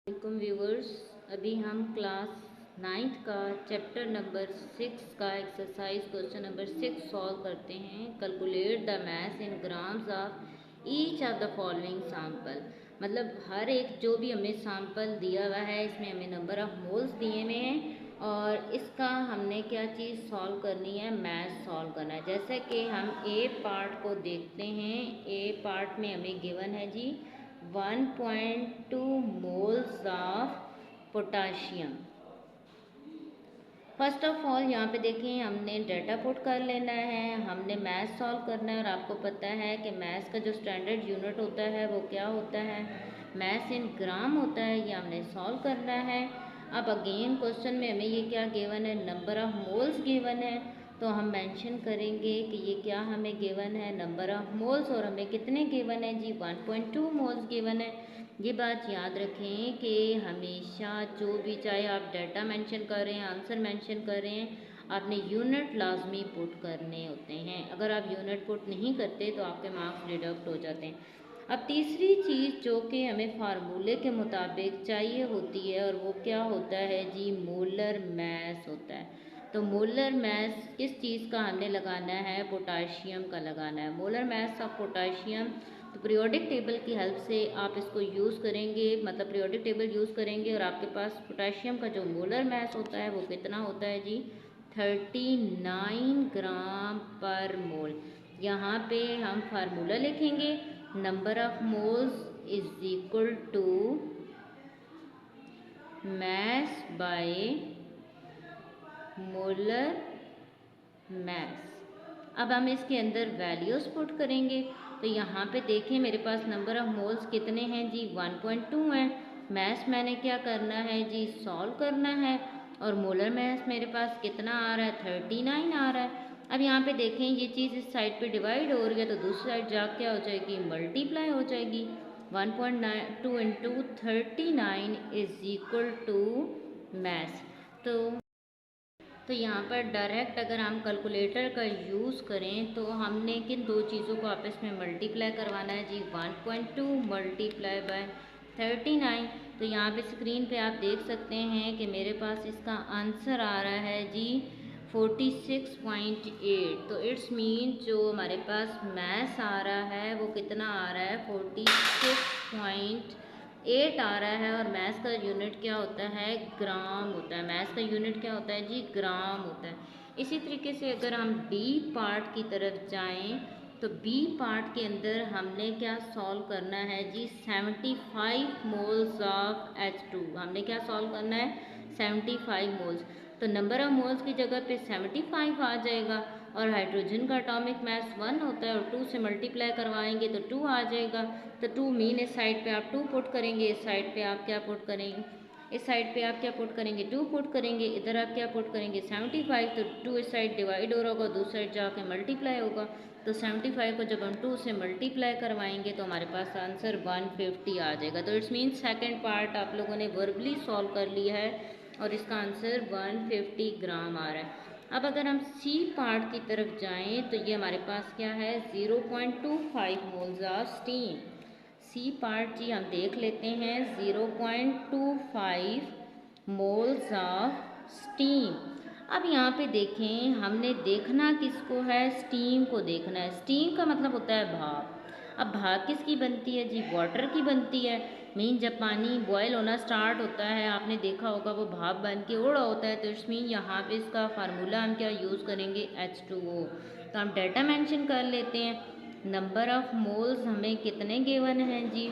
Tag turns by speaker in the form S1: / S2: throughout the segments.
S1: Welcome viewers. अभी हम class 9th का चैप्टर नंबर 6 का एक्सरसाइज क्वेश्चन नंबर 6 सॉल्व करते हैं। Calculate the mass in grams of each of the following sample. मतलब हर एक जो भी हमें सैंपल दिया हुआ है इसमें हमें नंबर ऑफ मोल्स दिए हुए हैं और इसका हमने क्या चीज़ सॉल्व करनी है, मैथ सॉल्व करना है। जैसे कि हम ए पार्ट को देखते हैं। ए पार्ट में हमें गिवन है जी 1.2 moles of potassium. First of all यहाँ पे देखें, हमने डाटा पुट कर लेना है, हमने मैथ सॉल्व करना है। और आपको पता है कि मैथ्स का जो स्टैंडर्ड यूनिट होता है वो क्या होता है, मैथ्स इन ग्राम होता है। ये हमने सॉल्व करना है। अब अगेन क्वेश्चन में हमें ये क्या गिवन है, नंबर ऑफ मोल्स गिवन है। तो हम मेंशन करेंगे कि ये क्या हमें गिवन है, नंबर ऑफ मोल्स। और हमें कितने गिवन है जी, 1.2 मोल्स गिवन है। ये बात याद रखें कि हमेशा जो भी, चाहे आप डाटा मेंशन कर रहे हैं, आंसर मेंशन कर रहे हैं, आपने यूनिट लाजमी पुट करने होते हैं। अगर आप यूनिट पुट नहीं करते तो आपके मार्क्स डिडक्ट हो जाते हैं। अब तीसरी चीज़ जो कि हमें फार्मूले के मुताबिक चाहिए होती है और वो क्या होता है जी, मोलर मैस होता है। तो मोलर मैस किस चीज़ का हमने लगाना है, पोटाशियम का लगाना है। मोलर मैस ऑफ पोटाशियम, तो पीरियोडिक टेबल की हेल्प से आप इसको यूज़ करेंगे, मतलब पीरियोडिक टेबल यूज़ करेंगे और आपके पास पोटाशियम का जो मोलर मैस होता है वो कितना होता है जी, 39 ग्राम पर मोल। यहाँ पे हम फार्मूला लिखेंगे, number of moles is equal to mass by molar mass. अब हम इसके अंदर वैल्यूज़ पुट करेंगे। तो यहाँ पे देखें मेरे पास नंबर ऑफ मोल्स कितने हैं जी, 1.2 है। मैस मैंने क्या करना है जी, सॉल्व करना है। और मोलर मैस मेरे पास कितना आ रहा है, 39 आ रहा है। अब यहाँ पे देखें ये चीज़ इस साइड पे डिवाइड हो रही है तो दूसरी साइड जा क्या हो जाएगी, मल्टीप्लाई हो जाएगी। 1.2 into 39 is equal to mass. तो यहाँ पर डायरेक्ट अगर हम कैलकुलेटर का यूज़ करें तो हमने किन दो चीज़ों को आपस में मल्टीप्लाई करवाना है जी, 1.2 मल्टीप्लाई बाय 39। तो यहाँ पे स्क्रीन पे आप देख सकते हैं कि मेरे पास इसका आंसर आ रहा है जी 46.8। तो इट्स मीन जो हमारे पास मैथ्स आ रहा है वो कितना आ रहा है, 46.8 आ रहा है। और मैथ्स का यूनिट क्या होता है, ग्राम होता है। मैथ्स का यूनिट क्या होता है जी, ग्राम होता है। इसी तरीके से अगर हम बी पार्ट की तरफ जाएं तो बी पार्ट के अंदर हमने क्या सॉल्व करना है जी, 75 मोल्स ऑफ H2। हमने क्या सॉल्व करना है, 75 मोल्स। तो नंबर ऑफ मोल्स की जगह पे 75 आ जाएगा। और हाइड्रोजन का एटॉमिक मास 1 होता है और 2 से मल्टीप्लाई करवाएंगे तो 2 आ जाएगा। तो 2 मीन इस साइड पे आप 2 पुट करेंगे, इस साइड पे आप क्या पुट करेंगे, इस साइड पे आप क्या पुट करेंगे, 2 पुट करेंगे। इधर आप क्या पुट करेंगे, 75। तो 2 इस साइड डिवाइड हो रहा होगा, दूसरी साइड जाके मल्टीप्लाई होगा। तो 75 को जब हम 2 से मल्टीप्लाई करवाएंगे तो हमारे पास आंसर 150 आ जाएगा। तो इट्स मीन सेकेंड पार्ट आप लोगों ने वर्बली सॉल्व कर लिया है और इसका आंसर 150 ग्राम आ रहा है। अब अगर हम सी पार्ट की तरफ जाएं तो ये हमारे पास क्या है, 0.25 moles of steam. C part जी हम देख लेते हैं, 0.25 मोल्स ऑफ स्टीम। अब यहाँ पे देखें, हमने देखना किसको है, स्टीम को देखना है। स्टीम का मतलब होता है भाप। अब भाप किसकी बनती है जी, वाटर की बनती है। मीन जब पानी बॉयल होना स्टार्ट होता है, आपने देखा होगा वो भाप बन के उड़ा होता है। तो इट्स मीन यहाँ पे इसका फार्मूला हम क्या यूज़ करेंगे, H2O। तो हम डाटा मेंशन कर लेते हैं। नंबर ऑफ मोल्स हमें कितने गिवन हैं जी,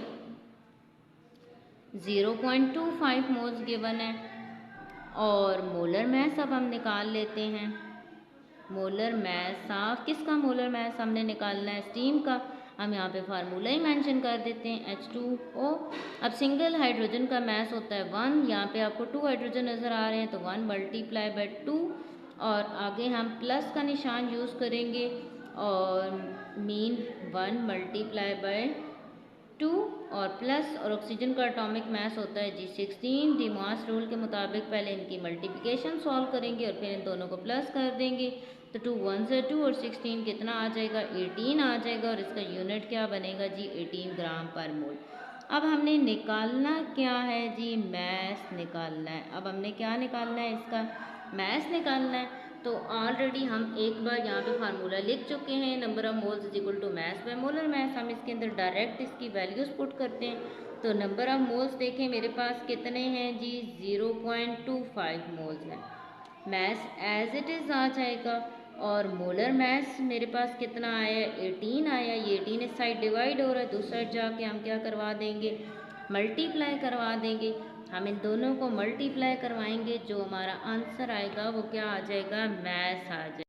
S1: 0.25 मोल्स गिवन है। और मोलर मैस अब हम निकाल लेते हैं। मोलर मैस ऑफ किसका, मोलर मैस हमने निकालना है स्टीम का। हम यहाँ पे फार्मूला ही मेंशन कर देते हैं, H2O। अब सिंगल हाइड्रोजन का मैस होता है 1, यहाँ पे आपको 2 हाइड्रोजन नज़र आ रहे हैं तो 1 मल्टीप्लाई बाय 2। और आगे हम प्लस का निशान यूज़ करेंगे और मीन 1 मल्टीप्लाई बाय 2 और प्लस। और ऑक्सीजन का एटॉमिक मास होता है जी 16। डिमॉस रूल के मुताबिक पहले इनकी मल्टीप्लिकेशन सॉल्व करेंगे और फिर इन दोनों को प्लस कर देंगे। तो 2 1 से 2 और 16 कितना आ जाएगा, 18 आ जाएगा। और इसका यूनिट क्या बनेगा जी, 18 ग्राम पर मोल। अब हमने निकालना क्या है जी, मैस निकालना है। अब हमने क्या निकालना है, इसका मैस निकालना है। तो ऑलरेडी हम एक बार यहाँ पे फार्मूला लिख चुके हैं, number of moles is equal to mass by molar mass. हम इसके अंदर डायरेक्ट इसकी वैल्यूज़ पुट करते हैं। तो नंबर ऑफ मोल्स देखें मेरे पास कितने हैं जी, 0.25 मोल्स हैं। मैस एज इट इज़ आ जाएगा और मोलर मैस मेरे पास कितना आया, 18 आया। ये 18 इस साइड डिवाइड हो रहा है, दूसरी साइड जाके हम क्या करवा देंगे, मल्टीप्लाई करवा देंगे। हम इन दोनों को मल्टीप्लाई करवाएंगे, जो हमारा आंसर आएगा वो क्या आ जाएगा, मैस आ जाएगा।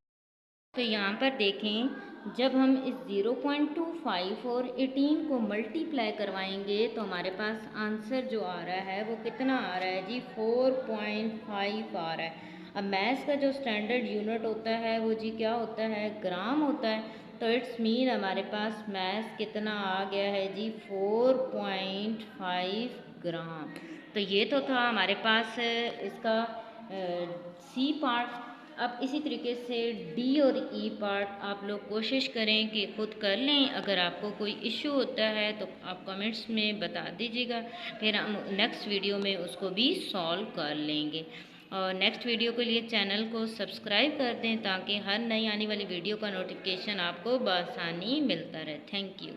S1: तो यहाँ पर देखें, जब हम इस 0.25 और 18 को मल्टीप्लाई करवाएंगे तो हमारे पास आंसर जो आ रहा है वो कितना आ रहा है जी, 4.5 आ रहा है। अब मैथ्स का जो स्टैंडर्ड यूनिट होता है वो जी क्या होता है, ग्राम होता है। तो इट्स मीन हमारे पास मैथ्स कितना आ गया है जी, 4.5 ग्राम। तो ये तो था हमारे पास इसका सी पार्ट। अब इसी तरीके से डी और ई पार्ट आप लोग कोशिश करें कि खुद कर लें। अगर आपको कोई इशू होता है तो आप कमेंट्स में बता दीजिएगा, फिर हम नेक्स्ट वीडियो में उसको भी सॉल्व कर लेंगे। और नेक्स्ट वीडियो के लिए चैनल को सब्सक्राइब कर दें ताकि हर नई आने वाली वीडियो का नोटिफिकेशन आपको बआसानी मिलता रहे। Thank you.